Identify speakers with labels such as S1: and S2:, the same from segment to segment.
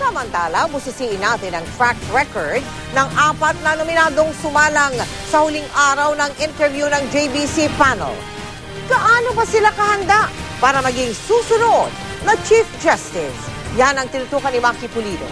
S1: Samantala, busisiin natin ang track record ng 4 na nominadong sumalang sa huling araw ng interview ng JBC panel. Gaano ba sila kahanda para maging susunod na Chief Justice? Yan ang tinutukan ni Maki Pulido.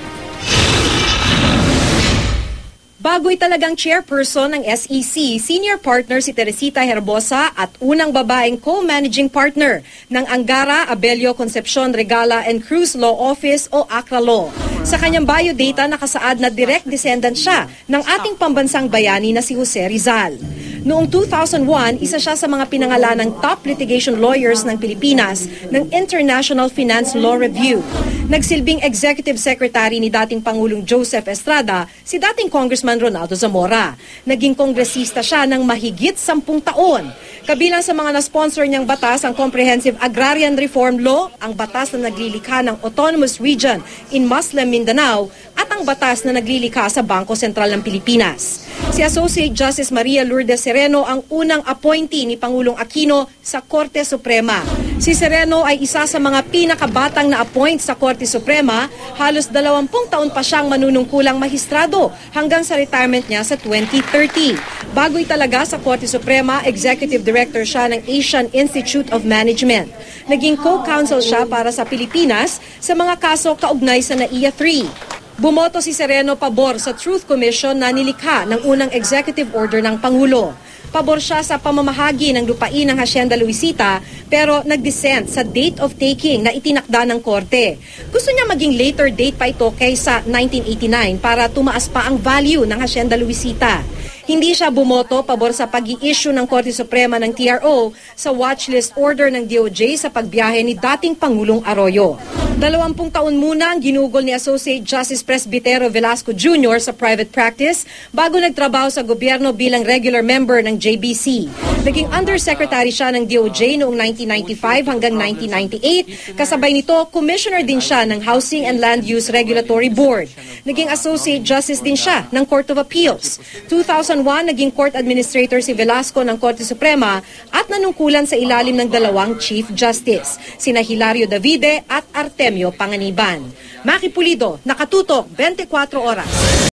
S2: Bagoy talagang chairperson ng SEC, senior partner si Teresita Herbosa at unang babaeng co-managing partner ng Angara, Abelio, Concepcion, Regala and Cruz Law Office o ACRA Law. Sa kanyang biodata nakasaad na direct descendant siya ng ating pambansang bayani na si Jose Rizal. Noong 2001, isa siya sa mga pinangalanang top litigation lawyers ng Pilipinas ng International Finance Law Review. Nagsilbing executive secretary ni dating Pangulong Joseph Estrada si dating Congressman Ronaldo Zamora. Naging kongresista siya ng mahigit 10 taon. Kabilang sa mga na-sponsor niyang batas ang Comprehensive Agrarian Reform Law, ang batas na naglilikha ng Autonomous Region in Muslim Mindanao at ang batas na naglilikha sa Bangko Sentral ng Pilipinas. Si Associate Justice Maria Lourdes Sereno ang unang appointee ni Pangulong Aquino sa Korte Suprema. Si Sereno ay isa sa mga pinakabatang na-appoint sa Korte Suprema, halos 20 taon pa siyang manunungkulang mahistrado hanggang sa retirement niya sa 2030. Bagoy talaga sa Korte Suprema, Executive Director siya ng Asian Institute of Management. Naging co-counsel siya para sa Pilipinas sa mga kaso kaugnay sa NAIA 3. Bumoto si Sereno pabor sa Truth Commission na nilikha ng unang executive order ng Pangulo. Pabor siya sa pamamahagi ng lupain ng Hacienda Luisita pero nag-dissent sa date of taking na itinakda ng korte. Gusto niya maging later date pa ito kaysa 1989 para tumaas pa ang value ng Hacienda Luisita. Hindi siya bumoto pabor sa pag-i-issue ng Korte Suprema ng TRO sa watchlist order ng DOJ sa pagbiyahe ni dating Pangulong Arroyo. 20 taon muna ang ginugol ni Associate Justice Presbitero Velasco Jr. sa private practice bago nagtrabaho sa gobyerno bilang regular member ng JBC. Naging undersecretary siya ng DOJ noong 1995 hanggang 1998. Kasabay nito, commissioner din siya ng Housing and Land Use Regulatory Board. Naging associate justice din siya ng Court of Appeals. 2001, naging court administrator si Velasco ng Korte Suprema at nanungkulan sa ilalim ng 2 Chief Justice, sina Hilario Davide at Artemio Panganiban. Maki Pulido, nakatutok 24 oras.